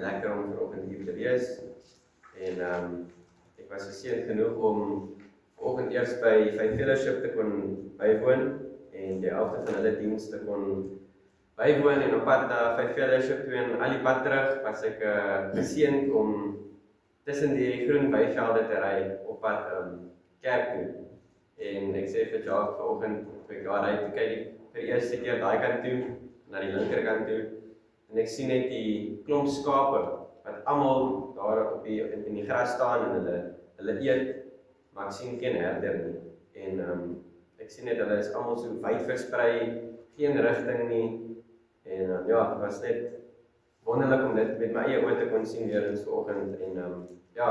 lekker om vanoggend hier te wees. En ek was geseënd genoeg om vanoggend eers by Faith Fellowship te kon bywoon en die helfte van hulle diens te kon bywoon en op pad na Faith Fellowship toe en al die pad terug was ek geseënd om tussen die groen weivelde te ry op pad kerk toe. En ek sê vir Jacques vanoggend toe ek daar ry toe kyk ek vir die eerste keer daai kant toe na die linkerkant toe. En ek sien net die klomp skape wat almal daar op in die gras staan en hulle eet, maar ek sien geen herder nie. En ek sien net hulle is almal so wyd versprei, geen rigting nie. En ja, dit was net wonderlik om dit met my eie oë te kon sien weer eens vanoggend. En ja,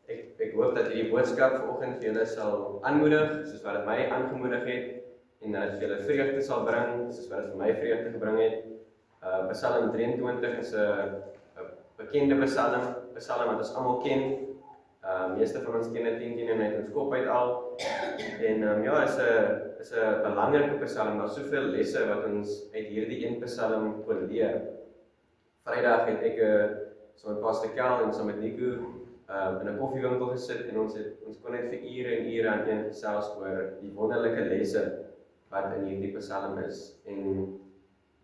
ek hoop dat hierdie boodskap vanoggend vir julle sal aanmoedig, soos wat dit my aangemoedig het, en dat dit vir julle vreugde sal bring, soos wat dit vir my vreugde gebring het. Psalm 23 is 'n bekende psalm wat ons almal ken. Meeste van ons ken dit 10 en uit ons kop uit al. En ja, is 'n belangrike psalm. Daar's soveel lesse wat ons uit hierdie een psalm kon leer. Vrydag het ek saam met Pastor Kel en saam met Nico in 'n koffiewinkel gesit en ons kon net vir ure en ure aan een gesels oor die wonderlike lesse wat in hierdie psalm is. En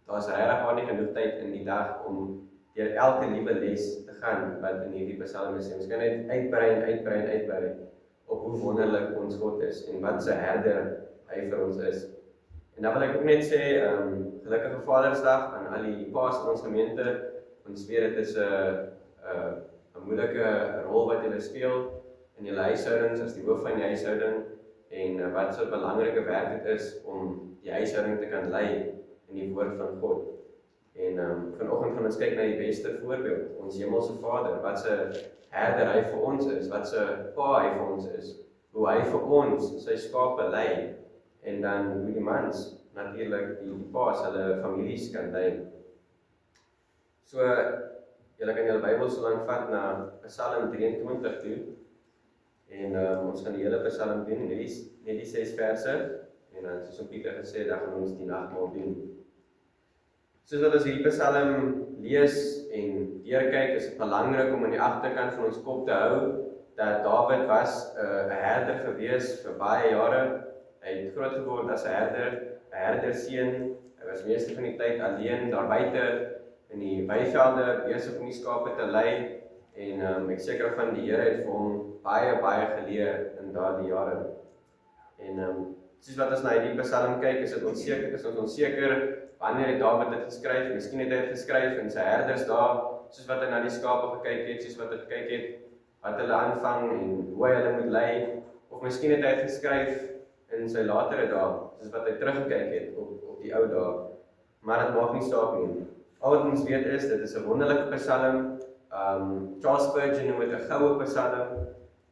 daar's regtig nie genoeg tyd in die dag om deur elke liewe les te gaan wat in hierdie psalm is. Ons kan net uitbrei op hoe wonderlik ons God is en wat 'n herder hy vir ons is. En dan wil ek ook net sê, gelukkige Vadersdag aan al die paas in ons gemeente. Ons weet dit is 'n moeilike rol wat julle speel in julle huishoudings as die hoof van die huishouding en wat so 'n belangrike werk dit is om die huishouding te kan lei in die woord van God. En vanoggend gaan ons kyk na die beste voorbeeld, ons hemelse Vader, wat 'n herder hy vir ons is, wat 'n pa hy vir ons is, hoe hy vir ons sy skape lei, en dan hoe die mans natuurlik die paas hulle families kan lei. So, julle kan julle Bybel so lank vat na Psalm 23 toe, en ons gaan die hele Psalm doen, net die 6 verse, en dan soos Pieter gesê, dan gaan ons die nagmaal doen. Soos wat ons hierdie Psalm lees en deurkyk, is dit belangrik om in die agterkant van ons kop te hou, dat Dawid was 'n herder gewees vir baie jare. Hy het groot geword as 'n herderseun. Hy was meeste van die tyd alleen daar buite in die weivelde besig om die skape te lei. En ek seker van die Here het vir hom baie geleer in daardie jare. En soos wat ons na hierdie Psalm kyk, is ons onseker wanneer het Dawid dit geskryf? Miskien het hy dit geskryf in sy herders daar, soos wat hy na die skape gekyk het, soos wat hy gekyk het wat hulle aanvang en hoe hy hulle moet lei, of miskien het hy dit geskryf in sy latere dae, soos wat hy teruggekyk het op die ou dae. Maar dit maak nie saak nie. Al wat ons weet is, dit is 'n wonderlike Psalm. Charles Spurgeon noem dit 'n goue Psalm.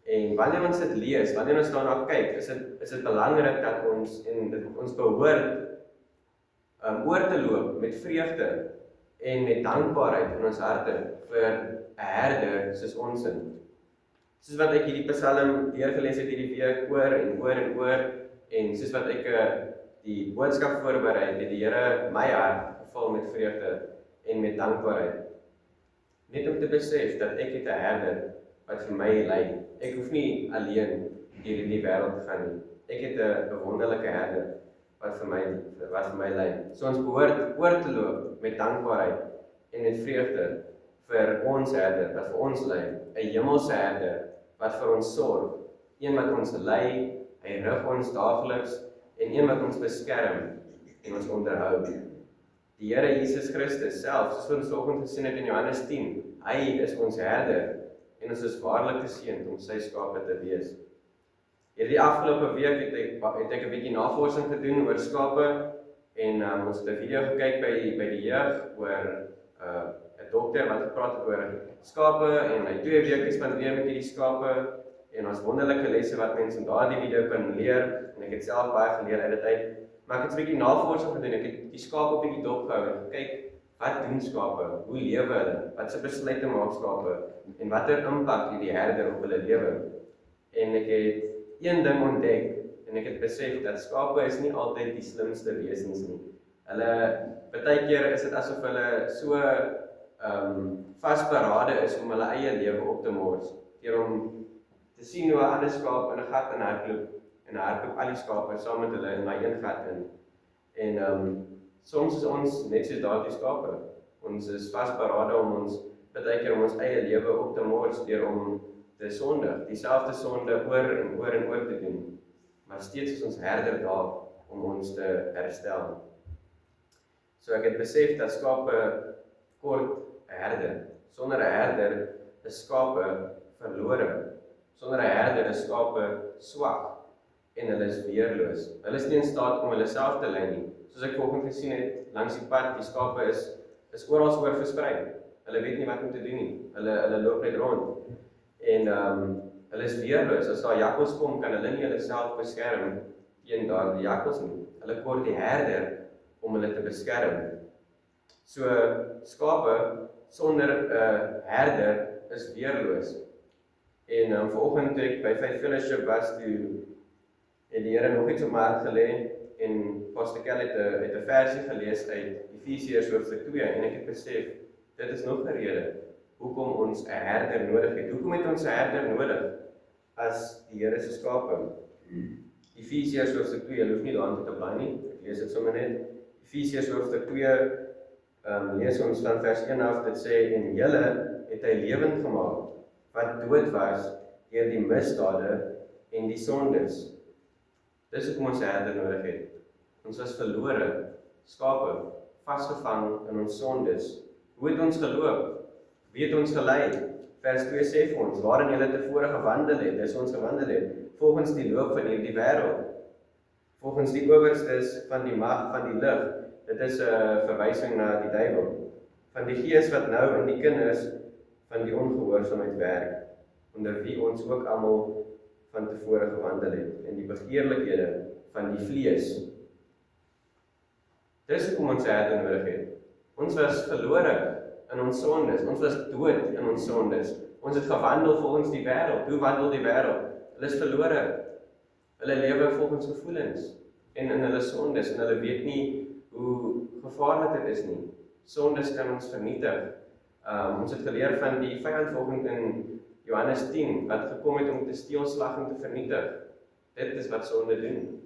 En wanneer ons dit lees, wanneer ons daarna kyk, is dit belangrik dat ons behoort oor te loop met vreugde en met dankbaarheid in ons harte vir 'n herder soos ons in. Soos wat ek hierdie Psalm deurgelees het hierdie week oor en oor, en soos wat ek die boodskap voorberei het die Here my hart gevul met vreugde en met dankbaarheid. Net om te besef dat ek het 'n herder wat vir my lei. Ek hoef nie alleen hier in die wêreld te gaan nie. Ek het 'n wonderlike herder wat vir my lei. So ons behoort oor te loop met dankbaarheid en met vreugde vir ons herder wat vir ons lei, 'n hemelse herder wat vir ons sorg, een wat ons lei, hy rig ons daagliks en een wat ons beskerm en ons onderhou. Die Here Jesus Christus self, soos ons vanoggend gesien het in Johannes 10, hy is ons herder en ons is waarlik geseënd om sy skape te wees. Hierdie afgelope week het ek 'n bietjie navorsing gedoen oor skape en ons het 'n video gekyk by die jeug oor 'n dokter wat gepraat het oor skape en hy 2 weke spandeer met hierdie skape en ons wonderlike lesse wat mense in daardie video kan leer en ek het self baie geleer uit dit uit. Maar ek het 'n bietjie navorsing gedoen. Ek het die skape 'n bietjie dopgehou en gekyk wat doen skape, hoe lewe hulle, wat se besluite maak skape en watter impak het die herder op hulle lewe. En ek het een ding ontdek en ek het besef dat skape is nie altyd die slimste wesens nie. Hulle, baie keer is dit asof hulle so vasberade is om hulle eie lewe op te mors, deur om te sien hoe 'n ander skaap in 'n gat hardloop, en hardloop al die skape saam met hulle in daai een gat in. En soms is ons net soos daardie skape. Ons is vasberade om ons baie keer om ons eie lewe op te mors deur om te sondig, dieselfde sonde oor en oor en oor te doen. Maar steeds is ons herder daar om ons te herstel. So ek het besef dat skape kort 'n herder. Sonder 'n herder is skape verlore. Sonder 'n herder is skape swak en hulle is weerloos. Hulle is nie in staat om hulle self te lei nie. Soos ek vanoggend gesien het langs die pad, die skape is oral oor versprei. Hulle weet nie wat om te doen nie. Hulle loop net rond. En hulle is weerloos. As daar jakkals kom, kan hulle nie hulle self beskerm teen daardie jakkals nie. Hulle kort die herder om hulle te beskerm. So skape sonder 'n herder is weerloos. En vanoggend toe ek by Faith Fellowship was, toe het die Here nog iets op my hart gelê en Pastor Kel het 'n versie gelees uit Efesiërs hoofstuk 2 en ek het besef, dit is nog 'n rede hoekom ons 'n herder nodig het. Hoekom het ons 'n herder nodig as die Here se skape? Efesiërs hoofstuk 2, jy hoef nie daarin te blaai nie, ek lees dit sommer net. Efesiërs hoofstuk 2, lees ons van vers 1 af, dit sê, en julle het hy lewend gemaak, wat dood was deur die misdade en die sondes. Dis hoekom ons 'n herder nodig het. Ons was verlore, skape, vasgevang in ons sondes. Hoe het ons geloop? Wie het ons gelei? Vers 2 sê vir ons, waarin julle tevore gewandel het, dis ons gewandel het, volgens die loop van hierdie wêreld, volgens die owerstes van die mag van die lig. Dit is 'n verwysing na die duiwel, van die gees wat nou in die kinders van die ongehoorsaamheid werk, onder wie ons ook almal van tevore gewandel het, in die begeerlikhede van die vlees. Dis hoekom ons 'n herder nodig het. Ons was verlore in ons sondes, ons was dood in ons sondes. Ons het gewandel volgens die wêreld. Hoe wandel die wêreld? Hulle is verlore. Hulle lewe volgens gevoelens en in hulle sondes, en hulle weet nie hoe gevaarlik dit is nie. Sondes kan ons vernietig. Ons het geleer van die vyand volgens in Johannes 10, wat gekom het om te steel, slag en te vernietig. Dit is wat sonde doen.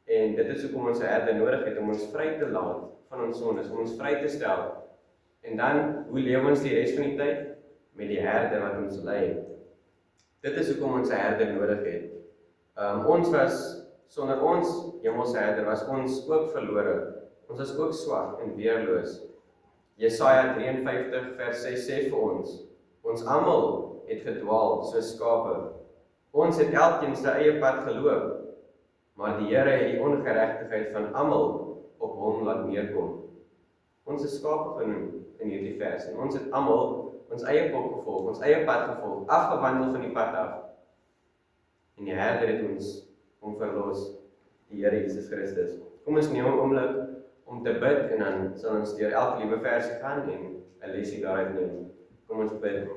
En dit is hoekom ons 'n herder nodig het, om ons vry te laat van ons sondes, om ons vry te stel. En dan, hoe lewe ons die res van die tyd? Met die herder wat ons lei. Dit is hoekom ons 'n herder nodig het. Ons was, sonder ons hemelse herder, was ons ook verlore. Ons was ook swak en weerloos. Jesaja 53 vers 6 sê vir ons almal het gedwaal soos skape. Ons het elkeen sy eie pad geloop, maar die Here het die ongeregtigheid van almal op hom laat neerkom. Ons is skape genoem in hierdie vers, en ons het almal ons eie pad gevolg, ons eie pad gevolg, afgewandel van die pad af. En die herder het ons om verlos, die Here Jesus Christus. Kom ons neem 'n oomblik om te bid, en dan sal ons deur elke liewe versie gaan en 'n lesie daaruit neem. Kom ons bid.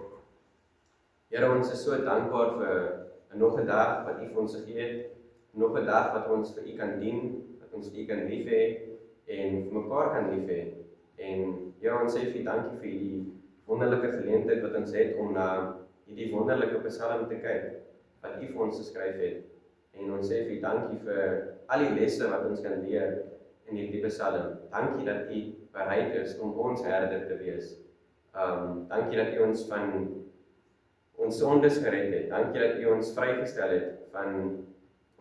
Here, ons is so dankbaar vir nog 'n dag wat U vir ons gegee het, nog 'n dag wat ons vir U kan dien, wat ons U kan lief hê en vir mekaar kan lief hê. En Here, ons sê vir U dankie vir die wonderlike geleentheid wat ons het om na hierdie wonderlike Psalm te kyk wat U vir ons geskryf het. En ons sê vir U dankie vir al die lesse wat ons kan leer in hierdie Psalm. Dankie dat U bereid is om ons herder te wees. Dankie dat U ons van ons sondes gered het. Dankie dat U ons vrygestel het van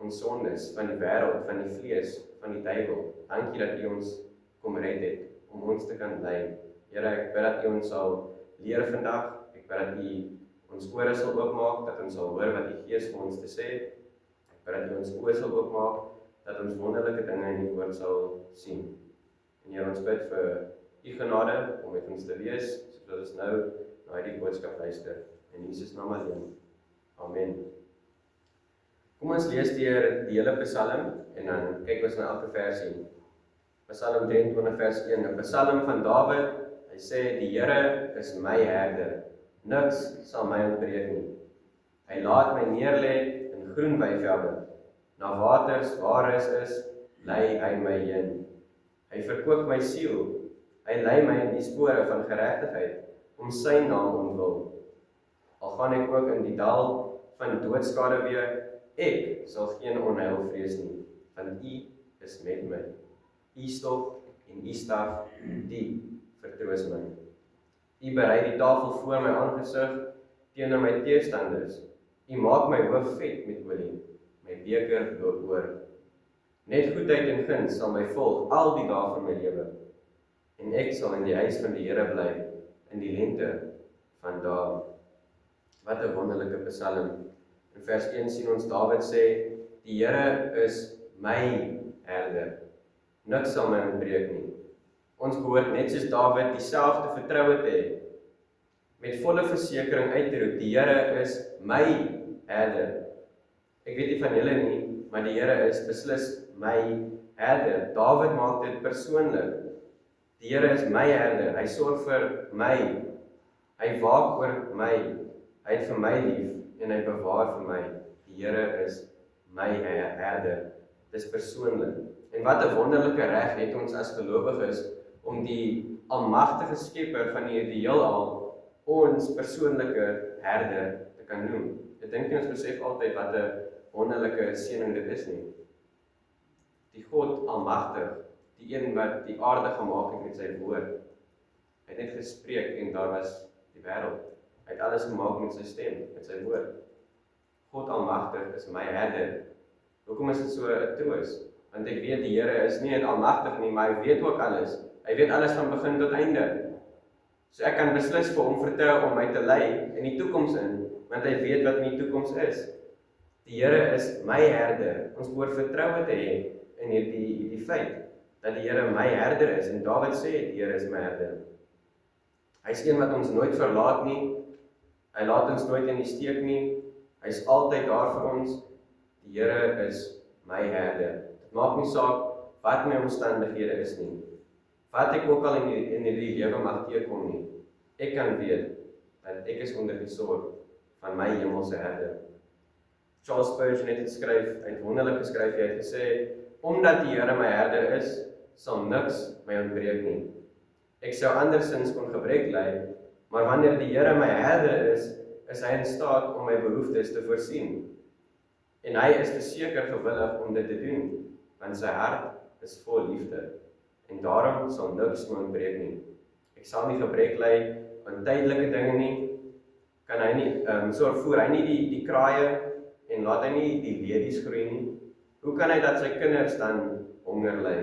ons sondes, van die wêreld, van die vlees, van die duiwel. Dankie dat U ons kom red het om ons te kan lei. Here, ek bid dat U ons sal leer vandag. Ek bid dat U ons ore sal oopmaak, dat ons sal hoor wat die Gees vir ons te sê. Ek bid dat U ons oë sal oopmaak, dat ons wonderlike dinge in die woord sal sien. En Here, ons bid vir U genade om met ons te wees, sodat ons nou na hierdie boodskap luister. In Jesus naam alleen. Amen. Kom ons lees deur die hele Psalm en dan kyk ons na elke versie. Psalm 23 vers 1, 'n Psalm van Dawid. Hy sê, die Here is my herder, niks sal my ontbreek nie. Hy laat my neerlê in groen weivelde, na waters waar is, lei hy my heen. Hy verkoop my siel, hy lei my in die spore van geregtigheid, om sy naam omwil. Al gaan ek ook in die dal van doodskade weer, ek sal geen onheil vrees nie, want U is met my. U stok en U staf, die vertroos my. U berei die tafel voor my aangesig, teenoor my teestanders. U maak my hoof vet met olie, my beker loop oor. Net goedheid en guns sal my volg al die dae van my lewe, en ek sal in die huis van die Here bly, in die lente van dae. Wat 'n wonderlike psalm. In vers 1 sien ons Dawid sê, die Here is my herder. Niks sal my ontbreek nie. Ons behoort net soos Dawid dieselfde vertroue te hê, met volle versekering uit te roep, die Here is my herder. Ek weet nie van julle nie, maar die Here is beslis my herder. Dawid maak dit persoonlik. Die Here is my herder, hy sorg vir my, hy waak oor my, hy het vir my lief en hy bewaar vir my. Die Here is my herder. Dis persoonlik. En wat 'n wonderlike reg het ons as gelowiges om die almagtige skepper van die heelal ons persoonlike herder te kan noem. Ek dink ons besef altyd wat 'n wonderlike seëning dit is nie. Die God almagtig, die een wat die aarde gemaak het met sy woord. Hy het net gespreek en daar was die wêreld. Hy het alles gemaak met sy stem, met sy woord. God almagtig is my herder. Hoekom is dit so 'n troos? Want ek weet die Here is nie net almagtig nie, maar hy weet ook alles. Hy weet alles van begin tot einde. So ek kan beslis vir hom vertrou om my te lei in die toekoms in, want hy weet wat in die toekoms is. Die Here is my herder. Ons behoort vertroue te hê in die feit dat die Here my herder is. En Dawid sê, die Here is my herder. Hy is een wat ons nooit verlaat nie. Hy laat ons nooit in die steek nie. Hy is altyd daar vir ons. Die Here is my herder. Dit maak nie saak wat my omstandighede is nie. Wat ek ook al in die lewe mag teekom nie. Ek kan weet dat ek is onder die sorg van my hemelse herder. Charles Spurgeon het geskryf, hy het wonderlik geskryf, hy het gesê, omdat die Here my herder is, sal niks my ontbreek nie. Ek sou andersins kon gebrek ly, maar wanneer die Here my herder is hy in staat om my behoeftes te voorsien. En hy is verseker gewillig om dit te doen, want sy hart is vol liefde. En daarom sal niks my ontbreek nie. Ek sal nie gebrek ly aan tydelike dinge nie, kan hy nie, voer hy nie die kraaie, en laat hy nie die lelies groei nie. Hoe kan hy dat sy kinders dan honger ly?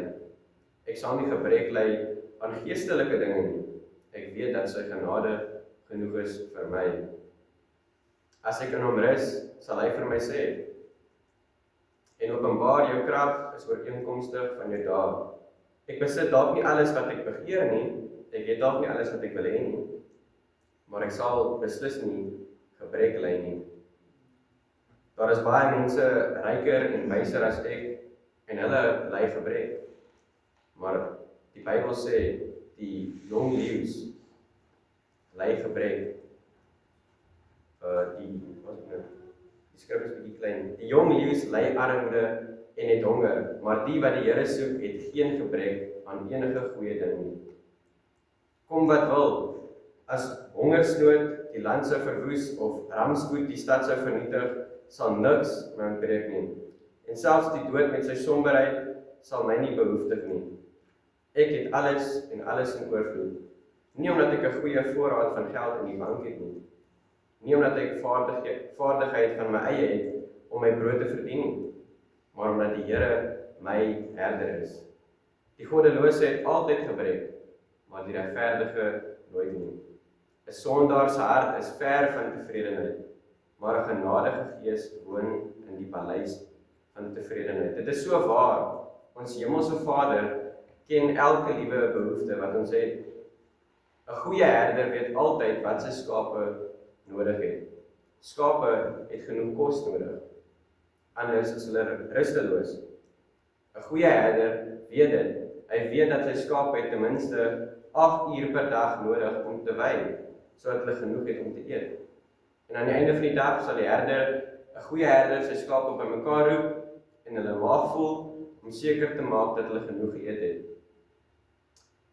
Ek sal nie gebrek ly aan geestelike dinge nie. Ek weet dat sy genade genoeg is vir my. As ek in hom rus, sal hy vir my sê, en openbaar jou krag is ooreenkomstig van jou dae. Ek besit dalk nie alles wat ek begeer nie, ek het dalk nie alles wat ek wil hê nie, maar ek sal beslis nie gebrek ly nie. Daar is baie mense ryker en wyser as ek, en hulle ly gebrek. Maar die Bybel sê, die jong leeu's ly gebrek. Die skrif is bietjie klein. Die jong leeu's ly armoede en het honger, maar die wat die Here soek, het geen gebrek aan enige goeie ding nie. Kom wat wil, as hongersnood die land sou verwoes, of rampspoed die stad sou vernietig, sal niks my ontbreek nie. En selfs die dood met sy somberheid sal my nie behoeftig nie. Ek het alles en alles in oorvloed. Nie omdat ek 'n goeie voorraad van geld in die bank het nie. Nie omdat ek vaardigheid van my eie het om my brood te verdien nie, maar omdat die Here my herder is. Die goddelose het altyd gebrek, maar die regverdige nooit nie. 'n Sondaar se hart is ver van tevredenheid, maar 'n genadige gees woon in die paleis van tevredenheid. Dit is so waar. Ons hemelse Vader ken elke liewe behoefte wat ons het. 'n Goeie herder weet altyd wat sy skape nodig het. Skape het genoeg kos nodig. Anders is hulle rusteloos. 'n Goeie herder weet dit. Hy weet dat sy skape ten minste 8 uur per dag nodig om te wei, sodat hulle genoeg het om te eet. En aan die einde van die dag sal die herder, 'n goeie herder, sy skape bymekaar roep en hulle maag voel om seker te maak dat hulle genoeg geëet het.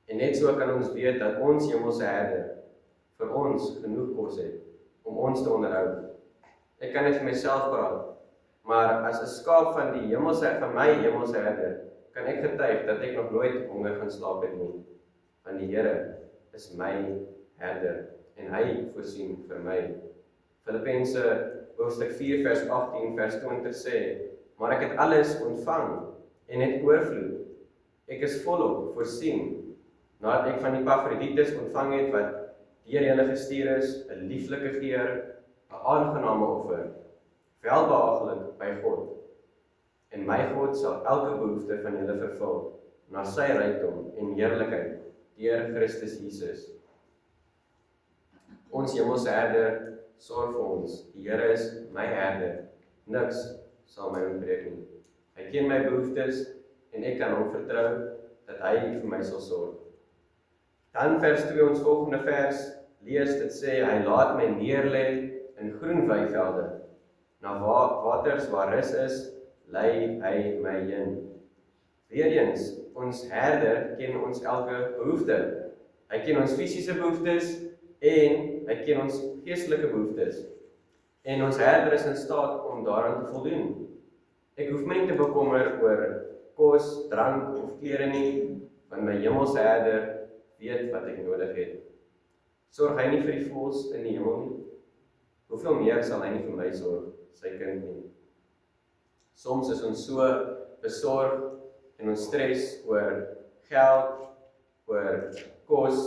En net so kan ons weet dat ons hemelse herder vir ons genoeg kos het, om ons te onderhou. Ek kan net vir myself praat, maar as 'n skaap van die hemelse, van my hemelse herder, kan ek getuig dat ek nog nooit honger gaan slaap het nie. Want die Here is my herder, en hy voorsien vir my. Filippense hoofstuk 4 vers 18 vers 20 sê, maar ek het alles ontvang, en het oorvloed. Ek is volop voorsien, nadat ek van die Epafroditus ontvang het, wat deur julle gestuur is, 'n lieflike geur, 'n aangename offer, welbehaaglik by God. En my God sal elke behoefte van julle vervul, na sy rykdom en heerlikheid, deur Christus Jesus. Ons hemelse herder sorg vir ons. Die Here is my herder. Niks sal my ontbreek nie. Hy ken my behoeftes en ek kan hom vertrou dat hy vir my sal sorg. Dan vers 2, ons volgende vers lees, dit sê, hy laat my neerlê in groen weivelde. Na waters waar rus is, lei hy my heen. Weereens, ons herder ken ons elke behoefte. Hy ken ons fisiese behoeftes en hy ken ons geestelike behoeftes. En ons herder is in staat om daaraan te voldoen. Ek hoef my nie te bekommer oor kos, drank of klere nie, want my hemelse herder weet wat ek nodig het. Sorg hy nie vir die voëls in die hemel nie? Hoeveel meer sal hy nie vir my sorg, sy kind nie? Soms is ons so besorg en ons stres oor geld, oor kos,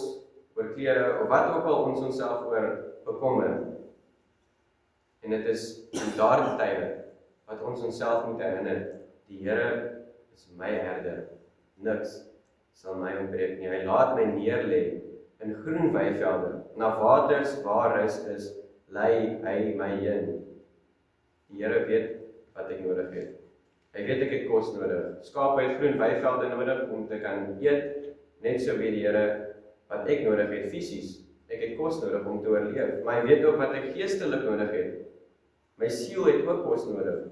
oor klere, of wat ook al ons onsself oor bekommer. En dit is in daardie tye wat ons onsself moet herinner, die Here is my herder, niks sal my ontbreek nie. Hy laat my neerlê in groen weivelde, na waters waar rus is, lei hy my heen. Die Here weet wat ek nodig het. Hy weet ek het kos nodig. Skape het groen weivelde nodig om te kan eet, net so weet die Here wat ek nodig het fisies. Ek het kos nodig om te oorleef, maar hy weet ook wat ek geestelik nodig het. My siel het ook kos nodig.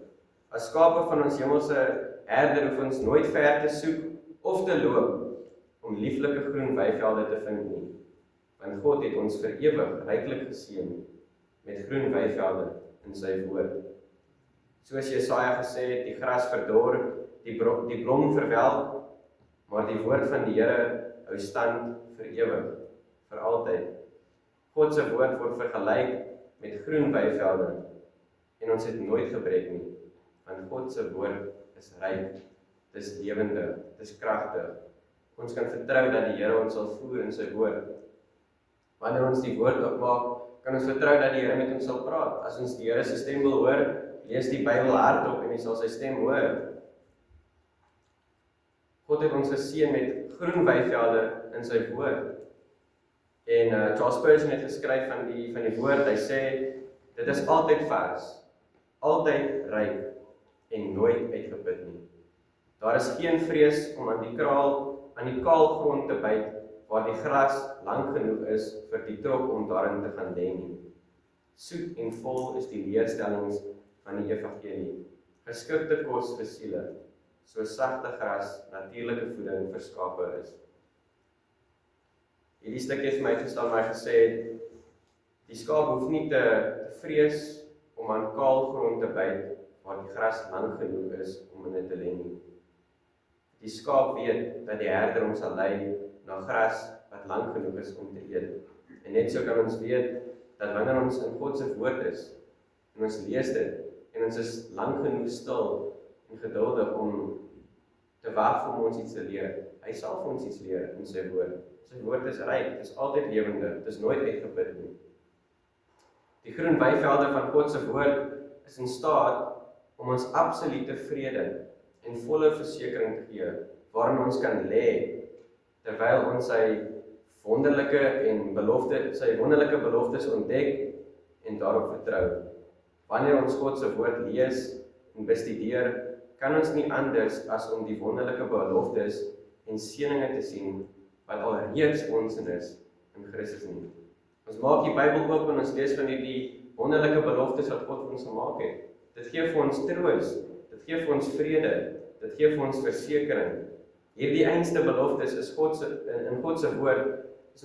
As skape van ons hemelse herder hoef ons nooit ver te soek of te loop om lieflike groen weivelde te vind nie. Want God het ons vir ewig ryklik geseën met groen weivelde in sy woord. Soos Jesaja gesê het, die gras verdor, die blom verwelk, maar die woord van die Here hou stand vir ewig, vir altyd. God se woord word vergelyk met groen weivelde en ons het nooit gebrek nie, want God se woord is ryk, dis lewende, dis kragtig. Ons kan vertrou dat die Here ons sal voer in sy woord. Wanneer ons die woord oopmaak, kan ons vertrou dat die Here met ons sal praat. As ons die Here se stem wil hoor, lees die Bybel hardop en jy sal sy stem hoor. God het ons geseën met groen weivelde in sy woord. En Charles Spurgeon het geskryf van die woord, hy sê, dit is altyd vars, altyd ryk en nooit uitgeput nie. Daar is geen vrees om aan die kaal grond te byt, waar die gras lank genoeg is vir die trop om daarin te gaan lê nie. Soet en vol is die leerstellings van die evangelie, geskikte kos vir siele, so sagte gras, natuurlike voeding vir skape is. Hierdie stukkie het vir my gestaan waar hy gesê het, die skaap hoef nie te vrees om aan kaal grond te byt, waar die gras lank genoeg is om in dit te lê nie. Die skaap weet dat die herder hom sal lei na gras wat lank genoeg is om te eet. En net so kan ons weet dat wanneer ons in God se woord is en ons lees dit en ons is lank genoeg stil en geduldig om te wag om ons iets te leer. Hy sal vir ons iets leer in sy woord. Sy woord is ryk, dit is altyd lewende, dit is nooit uitgeput nie. Die groen weivelde van God se woord is in staat om ons absolute vrede en volle versekering te gee, waarin ons kan lê, terwyl ons sy wonderlike beloftes ontdek en daarop vertrou. Wanneer ons God se woord lees en bestudeer, kan ons nie anders as om die wonderlike beloftes en seëninge te sien, wat alreeds ons is in Christus nie. Ons maak die Bybel oop en ons lees van die wonderlike beloftes wat God vir ons gemaak het. Dit gee vir ons troos, dit gee vir ons vrede, dit gee vir ons versekering. Hierdie einste beloftes is in God se woord is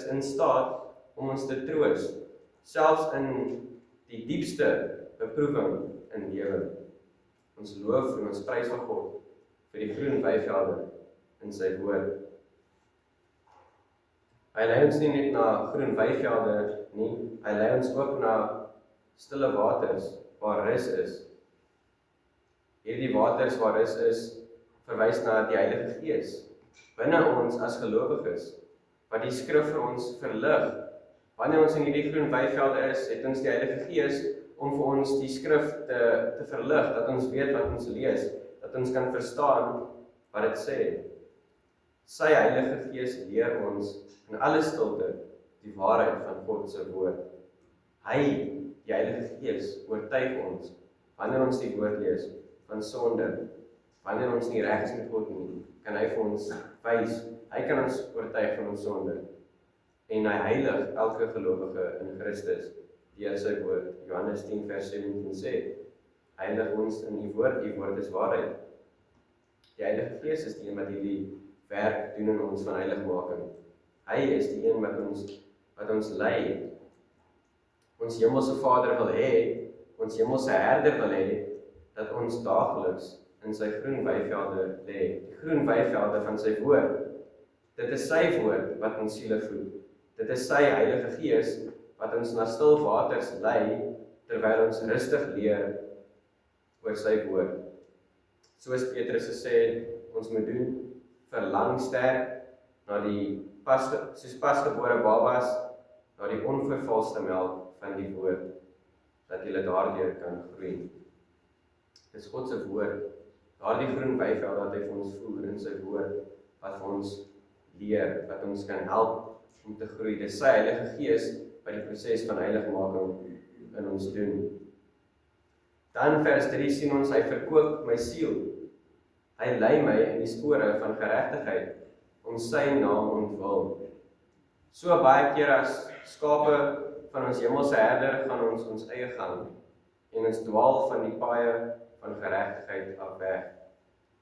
in staat om ons te troos, selfs in die diepste beproewing in lewe. Ons loof en ons prys vir God vir die groen weivelde in sy woord. Hy lei ons nie net na groen weivelde nie, hy lei ons ook na stille waters waar rus is. Hierdie waters waar rus is, verwys na die Heilige Gees binne ons as gelowiges, wat die skrif vir ons verlig. Wanneer ons in hierdie groen weivelde is, het ons die Heilige Gees om vir ons die skrif te verlig, dat ons weet wat ons lees, dat ons kan verstaan wat dit sê. Sy Heilige Gees leer ons in alle stilte die waarheid van God se woord. Hy, die Heilige Gees, oortuig ons, wanneer ons die woord lees, van sonde. Wanneer ons nie reg is met God nie, kan hy vir ons wys, hy kan ons oortuig van ons sonde. En hy heilig elke gelowige in Christus, deur sy woord. Johannes 10 vers 17 sê, heilig ons in die woord is waarheid. Die Heilige Gees is die een wat hierdie werk doen in ons van heiligmaking. Hy is die een wat ons lei. Ons hemelse Vader wil hê, ons hemelse Herder wil hê, dat ons daagliks in sy groen weivelde lê, die groen weivelde van sy woord. Dit is sy woord wat ons siele voed. Dit is sy Heilige Gees wat ons na stil waters lei, terwyl ons rustig leer oor sy woord. Soos Petrus gesê het, ons moet doen, verlang sterk na die soos pasgebore babas, na die onvervalste melk van die woord, dat julle daardeur kan groei. Dit is God se woord, daardie groen weiveld wat hy vir ons voer in sy woord, wat vir ons leer, wat ons kan help om te groei. Dit is sy Heilige Gees wat die proses van heiligmaking in ons doen. Dan vers 3 sien ons, hy verkoop my siel. Hy lei my in die spore van geregtigheid, om sy naam ontwil. So baie keer as skape van ons hemelse Herder gaan ons eie gang, en ons dwaal van die paaie van geregtigheid af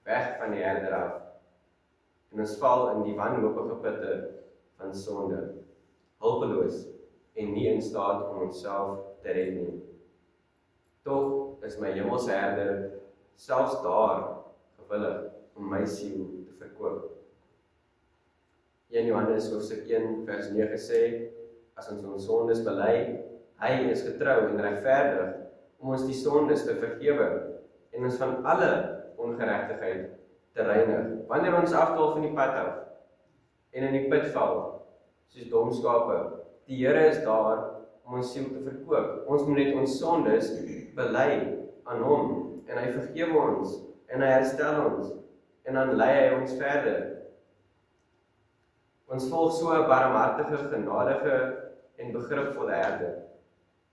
weg van die Herder af, en ons val in die wanhopige putte van sonde, hulpeloos en nie in staat om onsself te red nie. Tog is my hemelse Herder selfs daar gewillig om my siel te verkoop. 1 Johannes hoofstuk 1 vers 9 sê, as ons sondes bely, hy is getrou en regverdig om ons die sondes te vergewe en ons van alle ongeregtigheid te reinig. Wanneer ons afdwaal van die pad af en in die put val, soos dom skape, die Here is daar om ons siel te verkoop. Ons moet net ons sondes bely aan hom en hy vergewe ons en hy herstel ons en dan lei hy ons verder. Ons volg so 'n barmhartige, genadige en begripvolle Herder.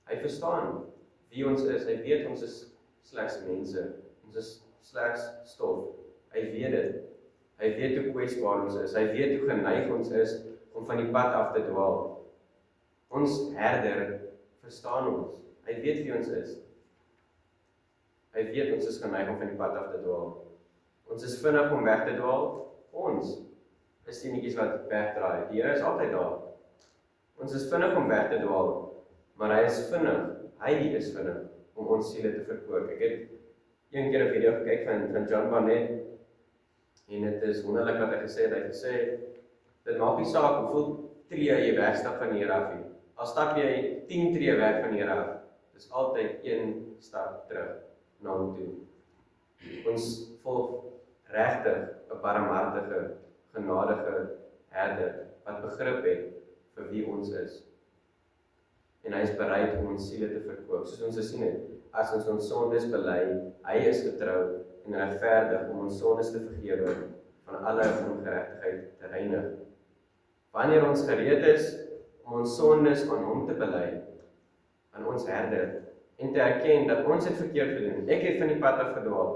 Hy verstaan wie ons is. Hy weet ons is slegs mense. Ons is slegs stof. Hy weet dit. Hy weet hoe kwesbaar ons is. Hy weet hoe geneig ons is om van die pad af te dwaal. Ons Herder verstaan ons. Hy weet wie ons is. Hy weet ons is geneig om van die pad af te dwaal. Ons is vinnig om weg te dwaal. Ons is die netjies wat wegdraai. Die Here is altyd daar. Ons is vinnig om weg te dwaal, maar hy is vinnig om ons siele te verkoop. Ek het een keer 'n video gekyk van John Barnett, en dit is wonderlik wat hy gesê het. Hy het gesê, dit maak nie saak hoeveel tree jy wegstap van die Here af nie. Al stap jy 10 tree weg van die Here af, dis altyd 1 stap terug na hom toe. Ons volg regtig 'n barmhartige, genadige Herder, wat begrip het vir wie ons is. En hy is bereid om ons siele te verkoop, soos ons gesien het, as ons sondes bely, hy is getrou en regverdig om ons sondes te vergewe, van alle ongeregtigheid te reinig. Wanneer ons gereed is om ons sondes aan hom te bely, aan ons Herder, en te erken dat ons het verkeerd gedoen, ek het van die pad af gedwaal,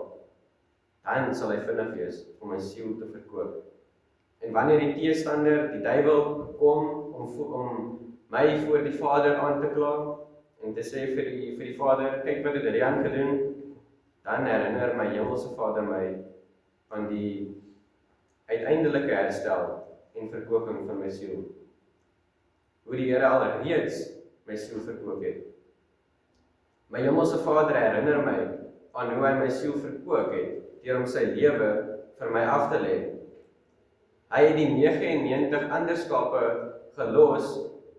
dan sal hy vinnig wees om my siel te verkoop. En wanneer die teestander, die duiwel, kom om my voor die Vader aan te kla, en te sê vir die Vader, kyk wat het Rian gedoen, dan herinner my hemelse Vader my van die uiteindelike herstel en verkoping van my siel. hoe die Here alreeds my siel verkoop het. My hemelse Vader herinner my aan hoe hy my siel verkoop het, deur om sy lewe vir my af te lê. Hy het die 99 ander skape gelos,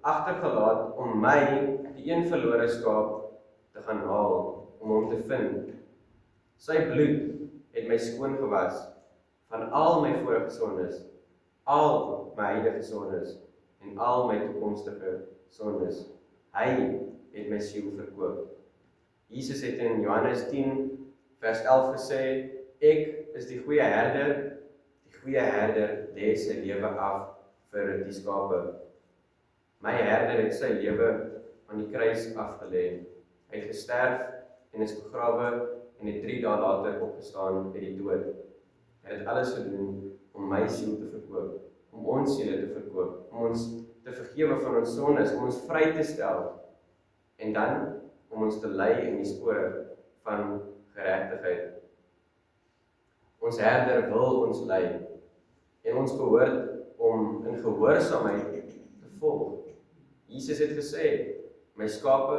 agtergelaat om my, die een verlore skaap, te gaan haal, om hom te vind. Sy bloed het my skoon gewas van al my vorige sondes, al my huidige sondes en al my toekomstige sondes. Hy het my siel verkoop. Jesus het in Johannes 10 vers 11 gesê, ek is die goeie herder lê sy lewe af vir die skape. My herder het sy lewe aan die kruis afgelê. Hy het gesterf en is begrawe en het 3 dae later opgestaan uit die dood. Hy het alles gedoen om my siel te verkoop, om ons siele te verkoop, om ons te vergewe van ons sondes, om ons vry te stel en dan om ons te lei in die spore van geregtigheid. Ons herder wil ons lei en ons behoort om in gehoorsaamheid te volg. Jesus het gesê, my skape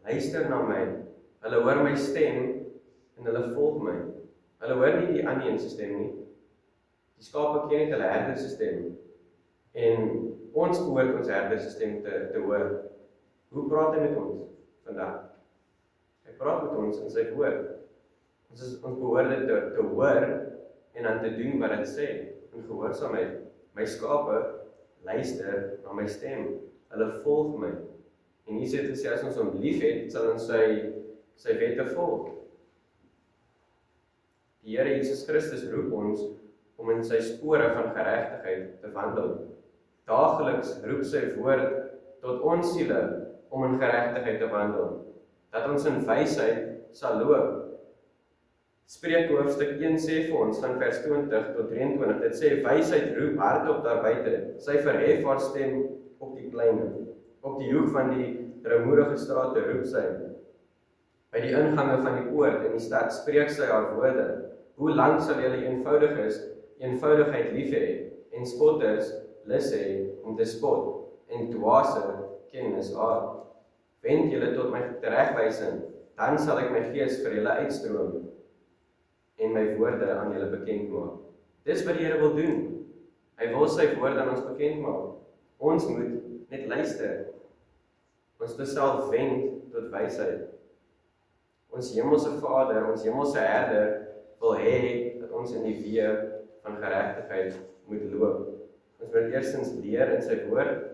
luister na my, hulle hoor my stem en hulle volg my. Hulle hoor nie die ander een se stem nie. Die skape ken nie hulle herder se stem. En ons behoort ons herder se stem te hoor. Hoe praat hy met ons vandag? Hy praat met ons in sy woord. Ons behoort dit te hoor en dan te doen wat dit sê, in gehoorsaamheid. My skape luister na my stem. Hulle volg my. En Jesus het gesê, as ons hom lief het, sal ons sy wette volg. Die Here Jesus Christus roep ons om in sy spore van geregtigheid te wandel. Daagliks roep sy woord tot ons siele om in geregtigheid te wandel. Dat ons in wysheid sal loop. Spreuke hoofstuk 1 sê vir ons van vers 20 tot 23, dit sê, wysheid roep hardop daar buite, sy verhef haar stem op die pleine, op die hoek van die rumoerige strate roep sy, by die ingange van die poort in die stad spreek sy haar woorde, hoe lang sal julle eenvoudigheid lief hê, en spotters lus hê om te spot, en dwaase kennis haar. Wend julle tot my teregwysing, dan sal ek my gees vir julle uitstroom, en my woorde aan julle bekend maak. Dis wat die Here wil doen. Hy wil sy woorde aan ons bekend maak. Ons moet net luister. Ons beself wend tot wysheid. Ons hemelse Vader, ons hemelse herder, wil hê dat ons in die weë van geregtigheid moet loop. Ons moet eerstens leer in sy woord,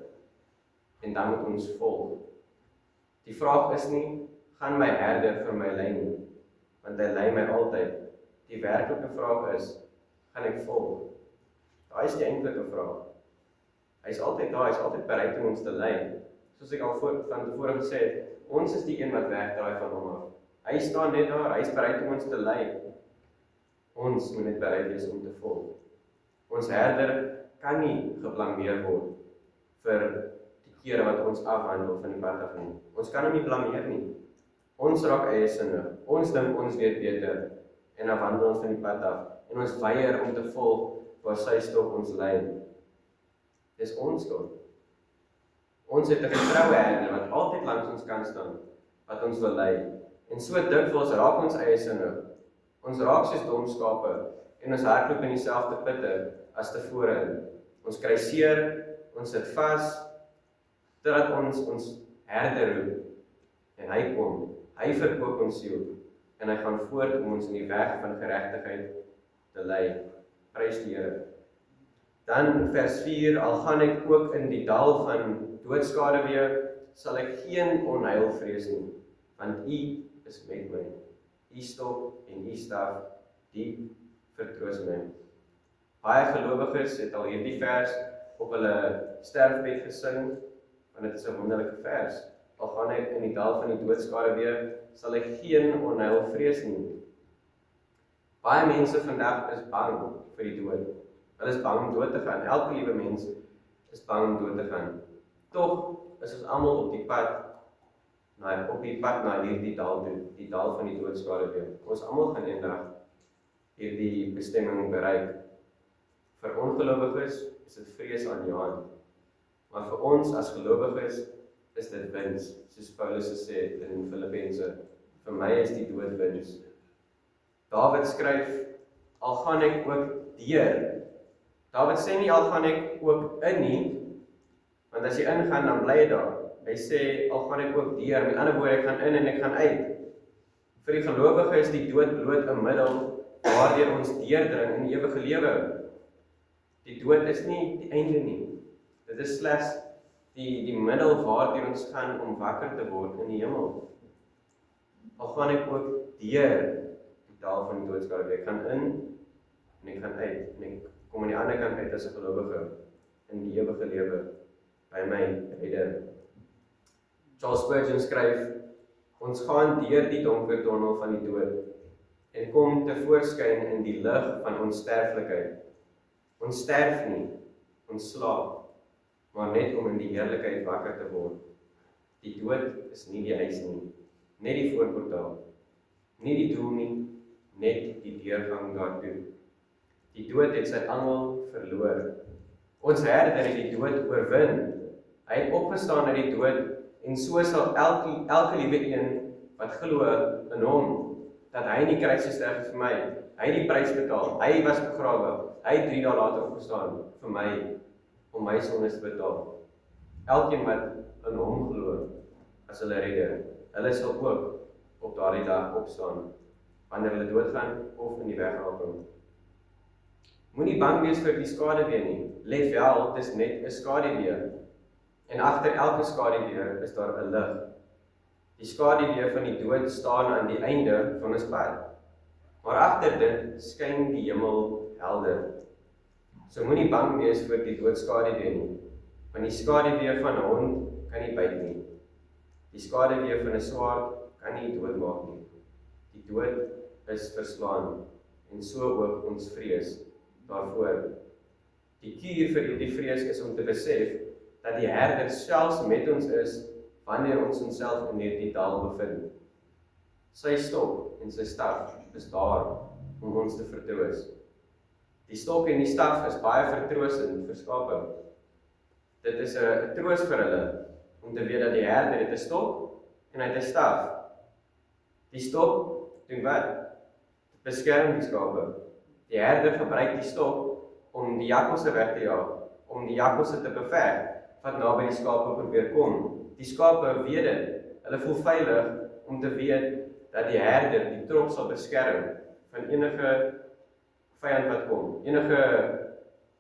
en dan moet ons volg. Die vraag is nie, gaan my herder vir my lei nie, want hy lei my altyd. Die werklike vraag is, gaan ek volg? Daai is die eintlike vraag. Hy is altyd daar, hy is altyd bereid om ons te lei. Soos ek al van tevore gesê het, ons is die een wat wegdraai van hom af. Hy staan net daar, hy is bereid om ons te lei. Ons moet net bereid wees om te volg. Ons herder kan nie geblameer word vir die kere wat ons afhandel van die pad af nie. Ons kan hom nie blameer nie. Ons raak eiesinnig, ons dink ons weet beter, en dan wandel ons van die pad af, en ons weier om te volg waar sy stok ons lei. Dis ons skuld. Ons het 'n getroue herder wat altyd langs ons kan staan, wat ons wil lei. En so dikwels raak ons eiesinnig. Ons raak soos dom skape, en ons hardloop in dieselfde putte as tevore. Ons kry seer, ons sit vas, totdat ons herder roep, en hy kom, hy verkoop ons siel, en hy gaan voort om ons in die weg van geregtigheid te lei. Prys die Here. Dan vers 4, al gaan ek ook in die dal van doodskaduwee, sal ek geen onheil vrees nie, want U is met my. U stok en U staf, die vertroos my. Baie gelowiges het al hierdie vers op hulle sterfbed gesing, want dit is 'n wonderlike vers. Al gaan ek in die dal van die doodskaduwee, sal ek geen onheil vrees nie. Baie mense vandag is bang vir die dood. Hulle is bang om dood te gaan. Elke liewe mens is bang om dood te gaan. Tog is ons almal op die pad na hierdie dal toe, die dal van die doodskaduwee. Ons almal gaan eendag hierdie bestemming bereik. Vir ongelowiges is dit vreesaanjaend, Maar vir ons as gelowiges is dit wins, soos Paulus gesê het in Filippense. Vir my is die dood wins. Dawid skryf, al gaan ek ook deur. Dawid sê nie al gaan ek ook in nie, want as jy ingaan dan bly jy daar. Hy sê al gaan ek ook deur, met ander woorde ek gaan in en ek gaan uit. Vir die gelowige is die dood bloot 'n middel waardeur ons deurdring in die ewige lewe. Die dood is nie die einde nie. Dit is slegs die middel waardeur ons gaan om wakker te word in die hemel. Al gaan ek ook deur die dal van die doodskade. Ek gaan in en ek gaan uit. En ek kom aan die ander kant uit as 'n gelowige in die ewige lewe by my Redder. Charles Spurgeon skryf, ons gaan deur die donker tonnel van die dood en kom tevoorskyn in die lig van onsterflikheid. Ons sterf nie, ons slaap, maar net om in die heerlikheid wakker te word. Die dood is nie die eis nie, net die voorportaal, nie die doel nie, net die deurgang daartoe. Die dood het sy angel verloor. Ons herder het die dood oorwin. Hy het opgestaan uit die dood en so sal elke liewe een wat glo in hom, dat hy in die kruis gesterf het vir my. Hy het die prys betaal. Hy was begrawe. Hy het 3 dae later opgestaan vir my, om my sondes te betaal. Elkeen wat in hom glo as hulle redder, hulle sal ook op daardie dag opstaan, wanneer hulle doodgaan of in die weg kom. Moenie bang wees vir die skaduwee nie. Let wel, dit is net 'n skaduwee. En agter elke skaduwee is daar 'n lig. Die skaduwee van die dood staan aan die einde van ons pad. Maar agter dit skyn die hemel helder. So moenie bang wees vir die doodskaduwee nie, want die skaduwee van 'n hond kan nie byt nie. Die skaduwee van 'n swaard kan nie doodmaak nie. Die dood is verslaan, en so ook ons vrees daarvoor. Die kuur vir hierdie vrees is om te besef dat die herder selfs met ons is wanneer ons onsself in hierdie dal bevind. Sy stok en sy staf is daar om ons te vertroos. Die stok en die staf is baie vertroostend vir skape. Dit is 'n troos vir hulle om te weet dat die herder het 'n stok en hy het 'n staf. Die stok doen wat? Dit beskerm die skape. Die herder gebruik die stok om die jakkalse weg te jaag, om die jakkalse te beveg wat naby die skape probeer kom. Die skape weet dit. Hulle voel veilig om te weet dat die herder die trop sal beskerm van enige vyand wat kom, enige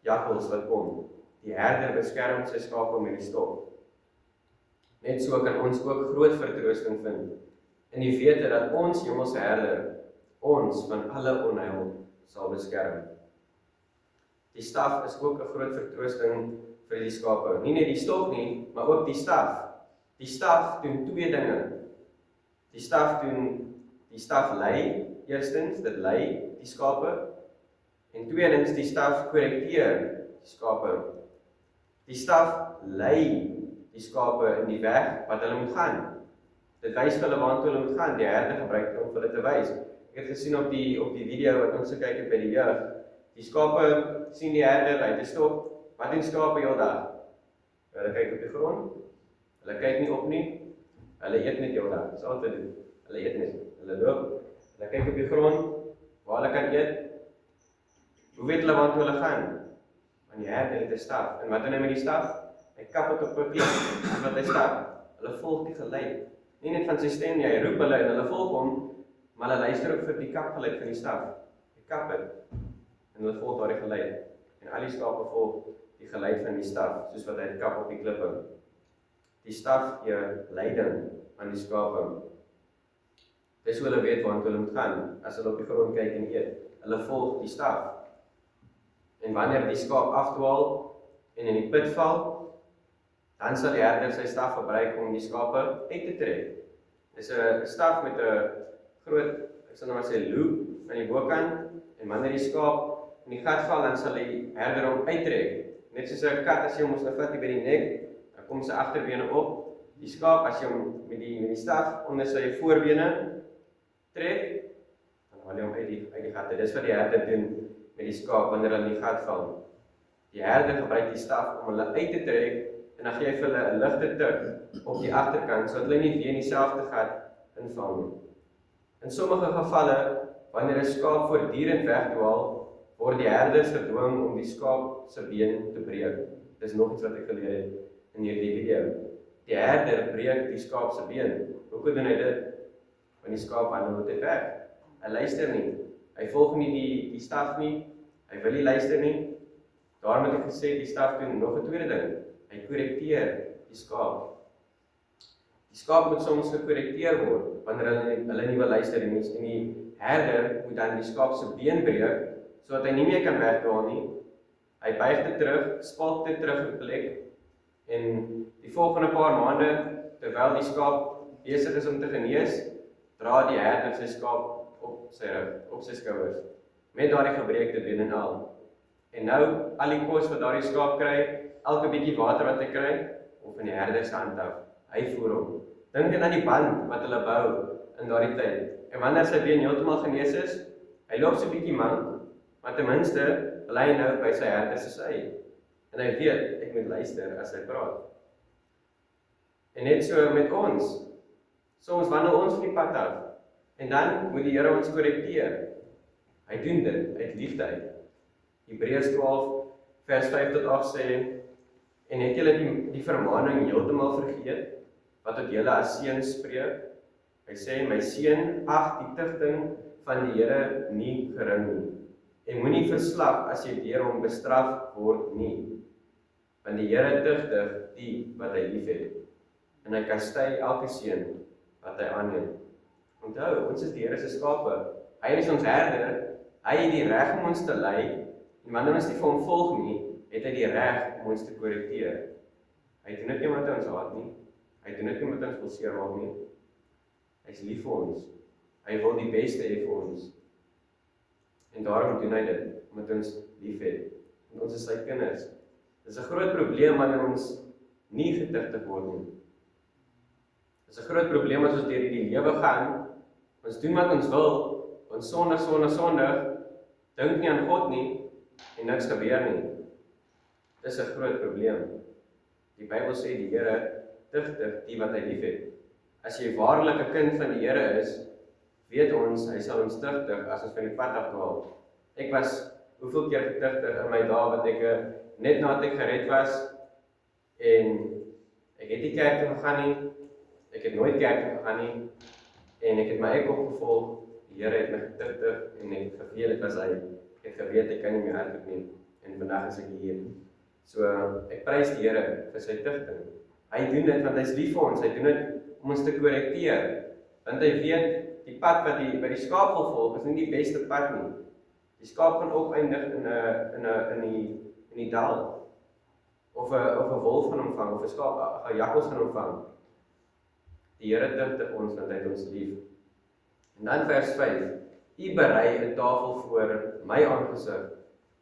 jakkals wat kom. Die herder beskerm sy skape met die stok. Net so kan ons ook groot vertroosting vind in die wete dat ons hemelse herder ons van alle onheil sal beskerm. Die staf is ook 'n groot vertroosting vir die skape. Nie net die stok nie, maar ook die staf. Die staf doen 2 dinge. Die staf lei, eerstens, dit lei die skape, en tweedens, die staf korrekteer die skape. Die staf lei die skape in die weg wat hulle moet gaan. Dit wys vir hulle waartoe hulle moet gaan. Die herder gebruik dit om vir hulle te wys. Ek het gesien op die video wat ons gekyk het by die jeug. Die skape sien die herder, hy het 'n stok. Wat doen skape heel dag? Hulle kyk op die grond. Hulle kyk nie op nie. Hulle eet net heel dag. Dis al wat hulle doen. Hulle eet net. Hulle loop. Hulle kyk op die grond waar hulle kan eet. Hoe weet hulle waartoe hulle gaan? Want die herder het 'n staf. En wat doen hy met die staf? Hy kap dit op 'n plek wat hy stap. Hulle volg die geluid. Nie net van sy stem nie, hy roep hulle en hulle volg hom, maar hulle luister ook vir die kapgeluid van die staf. Hy kap dit en hulle volg daardie geluid. En al die skape volg die geluid van die staf, soos wat hy kap op die klippe. Die staf gee leiding aan die skape. Dis hoe hulle weet waartoe hulle moet gaan, as hulle op die grond kyk en eet. Hulle volg die staf. En wanneer die skaap afdwaal en in die put val, dan sal die herder sy staf gebruik om die skape uit te trek. Dis 'n staf met 'n groot, ek sal nou maar sê, loop aan die bokant, en wanneer die skaap in die gat val, dan sal die herder hom uittrek. Net soos 'n kat, as jy hom ons nou vat by die nek, dan kom sy agterbene op. Die skaap, as jy hom met die staf onder sy voorbene trek, dan haal jy hom uit die gat. Dis wat die herder doen met die skaap wanneer hulle in die gat val. Die herder gebruik die staf om hulle uit te trek en dan gee hy vir hulle 'n ligte tik op die agterkant, sodat hulle nie weer in dieselfde gat inval nie. In sommige gevalle, wanneer 'n skaap voortdurend wegdwaal, word die herders gedwing om die skaap se been te breek. Dis nog iets wat ek geleer het in hierdie video. Die herder breek die skaap se been. Hoekom doen hy dit? Want die skaap wandel net weg. Hy luister nie. Hy volg nie die staf nie. Hy wil nie luister nie. Daarom het ek gesê, die staf doen nog 'n tweede ding. Hy korrekteer die skaap. Die skaap moet soms gekorrekteer word, wanneer hulle nie wil luister nie. En die herder moet dan die skaap se been breek, sodat hy nie meer kan wegdwaal nie. Hy buig dit terug, spalk dit terug in plek, en die volgende paar maande, terwyl die skaap besig is om te genees, dra die herder sy skaap op sy rug, op sy skouers, met daardie gebreekte been en al. En nou, al die kos wat daardie skaap kry, elke bietjie water wat hy kry, of in die herder se hand af, hy voer hom. Dink net aan die band wat hulle bou in daardie tyd. En wanneer sy been heeltemal genees is, hy loop so bietjie mank, maar ten minste bly hy nou by sy herder se sy. En hy weet, ek moet luister as hy praat. En net so met ons. Soms wandel ons van die pad af, en dan moet die Here ons korrekteer. Hy doen dit uit liefde uit. Hebreërs 12 vers 5 tot 8 sê, en het julle die vermaning heeltemal vergeet, wat tot julle as seuns spreek? Hy sê, my seun, ag die tigting van die Here nie gering nie. En moenie verslap as jy deur hom bestraf word nie. Want die Here tigtig die wat hy liefhet, en hy kastei elke seun wat hy aanneem. Onthou, ons is die Here se skape. Hy is ons herder. Hy het die reg om ons te lei, en wanneer ons nie vir hom volg nie, het hy die reg om ons te korrekteer. Hy doen dit nie omdat hy ons haat nie. Hy doen dit nie omdat hy ons wil seermaak nie. Hy is lief vir ons. Hy wil die beste hê vir ons. En daarom doen hy dit, omdat ons lief het. En ons is sy kinders. Dit is 'n groot probleem wanneer ons nie getigtig word nie. Dit is 'n groot probleem as ons deur die lewe gaan. Ons doen wat ons wil, ons sondig, dink nie aan God nie, en niks gebeur nie. Dit is 'n groot probleem. Die Bybel sê die Here tigtig die wat hy liefhet. As jy waarlik 'n kind van die Here is, weet ons, hy sal ons tigtig as ons van die pad afdwaal. Ek was hoeveel keer getigtig in my dae wat ek net nadat ek gered was, en ek het nie kerk toe gegaan nie, ek het nooit kerk toe gegaan nie, en ek het my eie opgevolg, die Here het my getigtig, en ek het geweet dit was hy, ek het geweet ek kan nie meer hardloop nie, en vandag is ek hier. So, ek prys die Here vir sy tigting. Hy doen dit want hy is lief vir ons, hy doen dit om ons te korrekteer, want hy weet, die pad wat by die skaap wil volg, is nie die beste pad nie. Die skaap gaan opeindig in die dal, of 'n wolf gaan omvang, of 'n jakkals gaan omvang. Die Here tigtig ons, want hy het ons lief. En dan vers 5, U berei 'n tafel voor my aangesig,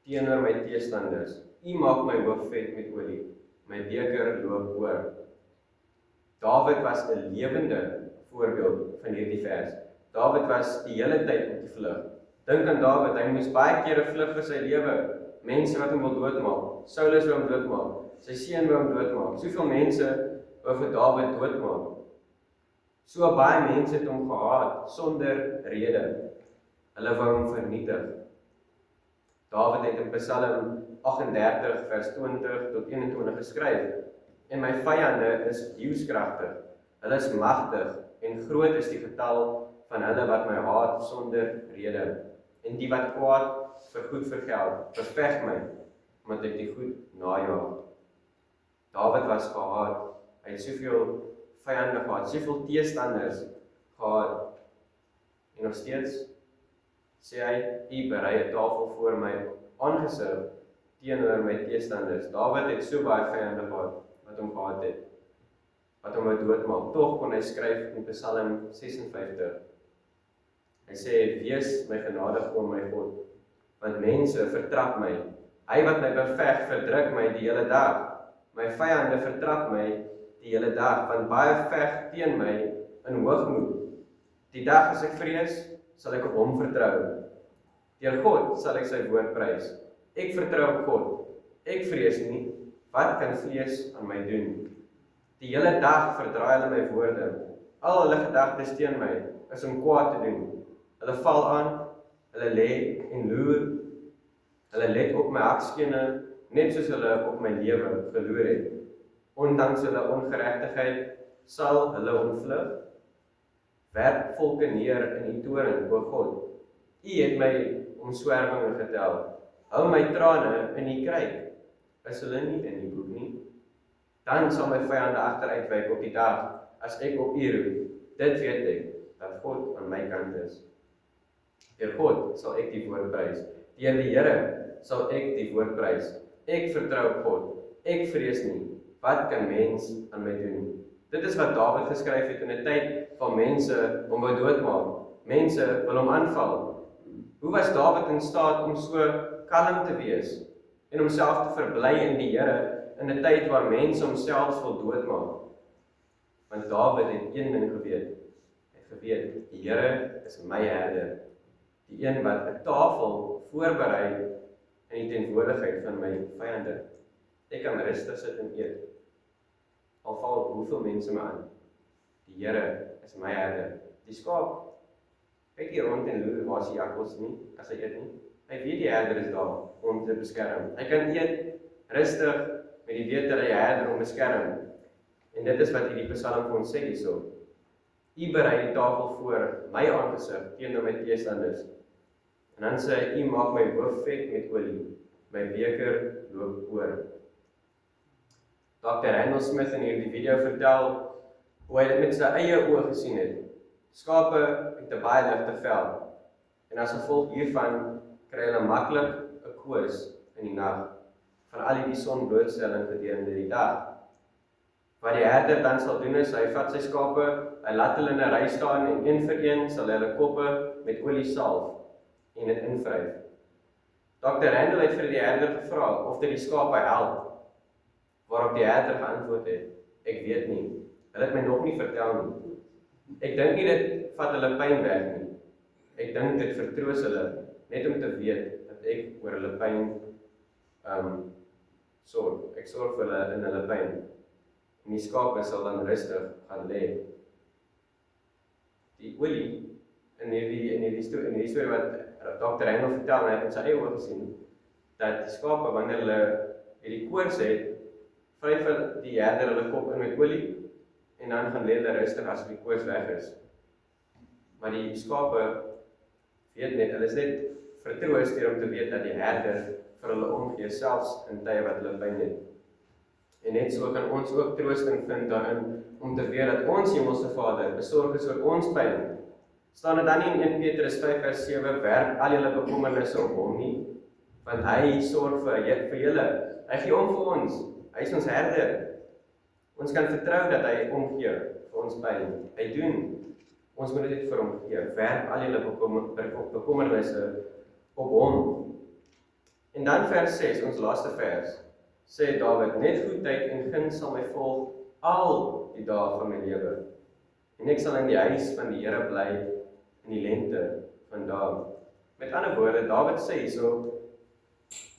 teenoor my teestanders. U maak my hoof vet met olie, my beker loop oor. Dawid was 'n lewende voorbeeld van hierdie vers. Dawid was die hele tyd op die vlug. Dink aan Dawid, hy moes baie kere vlug vir sy lewe. Mense wat hom wil doodmaak. Saulus wou hom doodmaak. Sy seun wou hom doodmaak. Soveel mense wou vir Dawid doodmaak. So baie mense het hom gehaat sonder rede. Hulle wou hom vernietig. Dawid het in Psalm 38 vers 20 tot 21 geskryf: En my vyande is viewskragtig. Hulle is magtig en groot is die getal van hulle wat my haat sonder rede. En die wat kwaad vir goed vergeld, beveg my, omdat ek die goed najaag. Dawid was gehaat. Hy het soveel vyande gehad, soveel teestanders gehad. En nog steeds sê hy, U berei 'n tafel voor my aangesig teenoor my teestanders. Dawid het so baie vyande gehad wat hom gehaat het, wat hom wou doodmaak. Tog kon hy skryf in Psalm 56. Hy sê, wees my genadig, o my God, want mense vertrap my. Hy wat my beveg, verdruk my die hele dag. My vyande vertrap my die hele dag, want baie veg teen my in hoogmoed. Die dag as ek vrees, sal ek op hom vertrou. Deur God sal ek sy woord prys. Ek vertrou op God. Ek vrees nie wat kan vlees aan my doen? Die hele dag verdraai hulle my woorde. Al hulle gedagtes teen my is om kwaad te doen. Hulle val aan, hulle lê en loer. Hulle let op my hakskene, net soos hulle op my lewe geloer het. Ondanks hulle ongeregtigheid sal hulle ontvlug. Werp volke neer in die toren, o God. U het my om swerwinge getel. Hou my trane in die kruik. Is hulle nie in die boek nie? Dan sal my vyande agteruitwyk op die dag, as ek op U roep. Dit weet ek, dat God aan my kant is. Deur God sal ek die woord prys. Deur die Here sal ek die woord prys. Ek vertrou op God. Ek vrees nie. Wat kan mens aan my doen? Dit is wat Dawid geskryf het in 'n tyd van mense om wou doodmaak. Mense wil hom aanval. Hoe was Dawid in staat om so kalm te wees en homself te verbly in die Here in 'n tyd waar mense homself wil doodmaak? Want Dawid het een ding geweet. Hy het geweet, die Here is my herder. Die een wat 'n tafel voorberei in die teenwoordigheid van my vyande. Ek kan rustig sit en eet. Al val hoeveel mense my aan. Die Here is my herder. Die skaap kyk hier rond en loer, waar is die jakkals nie, as hy eet nie. Hy weet die herder is daar om te beskerm. Hy kan eet rustig met die wete dat hy herder om beskerm. En dit is wat hierdie Psalm vir ons sê hierso. U berei die tafel voor my aangesig teenoor my teestanders. En dan sê hy, u maak my hoof vet met olie. My beker loop oor. Dr. Randall Smith in hierdie video vertel hoe hy dit met sy eie oë gesien het. Skape het 'n baie ligte vel. En as gevolg hiervan kry hulle maklik 'n koors in die nag van al die sonblootstelling gedurende die dag. Wat die herder dan sal doen is, hy vat sy skape, hy laat hulle in 'n ry staan en een vir een sal hy hulle koppe met olie salf en dit invryf. Dr. Randall het vir die herder gevra of dit die skape help, waarop die herder geantwoord het, ek weet nie, hulle het my nog nie vertel nie. Ek dink nie dit vat hulle pyn weg nie. Ek dink dit vertroos hulle, net om te weet dat ek oor hulle pyn sorg. Ek sorg vir hulle in hulle pyn. En die skape sal dan rustig gaan lê. Die olie in hierdie storie wat Dr. Randall vertel, en hy het sy eie oë gesien, dat die skape, wanneer hulle hierdie koors het, vryf die herder hulle kop in met olie, en dan gaan lê hulle rustig as die koors weg is. Maar die skape weet net, hulle is net vertroos deur om te weet dat die herder vir hulle omgee, selfs in tye wat hulle pyn het. En net so kan ons ook troosting vind daarin, om te weet dat ons Hemelse Vader besorg is oor ons pyn. Staan dit dan nie in 1 Petrus 5 vers 7, werp al julle bekommernisse op hom nie, want hy sorg vir julle. Hy gee om vir ons. Hy is ons herder. Ons kan vertrou dat hy omgee vir ons pyn. Hy doen. Ons moet dit vir hom gee. Werp al julle bekommernisse op hom. En dan vers 6, ons laaste vers, sê Dawid, net goedheid en guns sal my volg al die dae van my lewe. En ek sal in die huis van die Here bly in die lente van dae. Met ander woorde, Dawid sê hierso,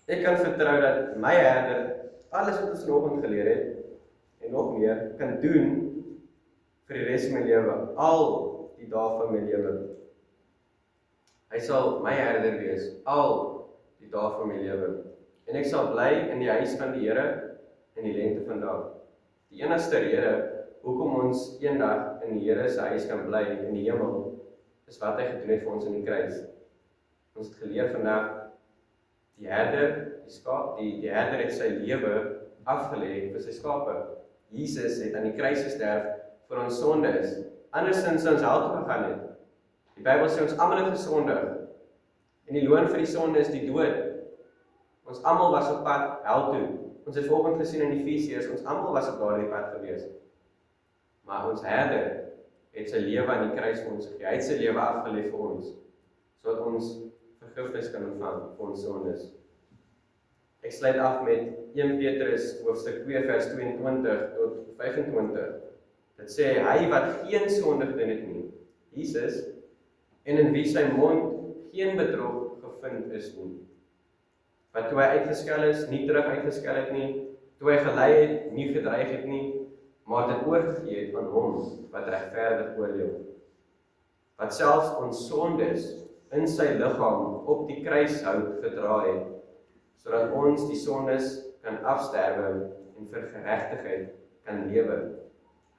ek kan vertrou dat my herder alles wat ons vanoggend geleer het en nog meer kan doen vir die res van my lewe, al die dae van my lewe. Hy sal my herder wees, al die dae van my lewe. En ek sal bly in die huis van die Here in die lente van dae. Die enigste rede hoekom ons eendag in die Here se huis kan bly in die hemel, is wat hy gedoen het vir ons in die kruis. Ons het geleer vandag, die herder, die herder het sy lewe afgelê vir sy skape. Jesus het aan die kruis gesterf vir ons sondes. Andersins sou ons hel toe gegaan het. Die Bybel sê ons almal het gesondig. En die loon vir die sonde is die dood. Ons almal was op pad hel toe. Ons het vanoggend gesien in Efesiërs, ons almal was op daardie pad gewees. Maar ons herder het sy lewe aan die kruis vir ons gegee. Hy het sy lewe afgelê vir ons, sodat ons vergifnis kan ontvang vir ons sondes. Ek sluit af met 1 Petrus hoofstuk 2 vers 22 tot 25. Dit sê, hy wat geen sonde gedoen het nie, Jesus, en in wie sy mond geen bedrog gevind is nie. Wat toe hy uitgeskel is, nie terug uitgeskel het nie, toe hy gelei het, nie gedreig het nie, maar dit oorgegee het aan hom wat regverdig oordeel. Wat selfs ons sondes in sy liggaam op die kruishout gedra het, sodat ons die sondes kan afsterwe en vir geregtigheid kan lewe.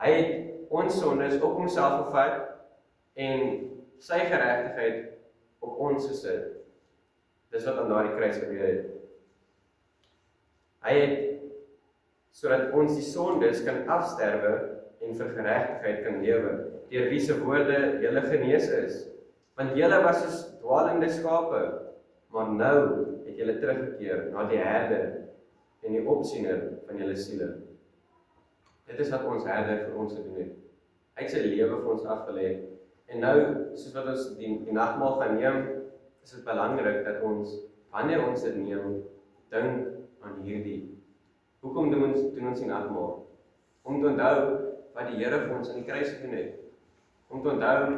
Hy het ons sondes op homself gevat en sy geregtigheid op ons gesit. Dis wat aan daardie kruis gebeur het. Hy het, sodat ons die sondes kan afsterwe en vir geregtigheid kan lewe, deur wie se woorde julle genees is. Want julle was soos dwaalende skape, maar nou het julle teruggekeer na die herder en die opsiener van julle siele. Dit is wat ons herder vir ons gedoen het. Hy het sy lewe vir ons afgelê. En nou, soos wat ons die nagmaal gaan neem, is dit belangrik dat ons, wanneer ons dit neem, dink aan hierdie. Hoekom doen ons die nagmaal? Om te onthou wat die Here vir ons aan die kruis gedoen het. Om te onthou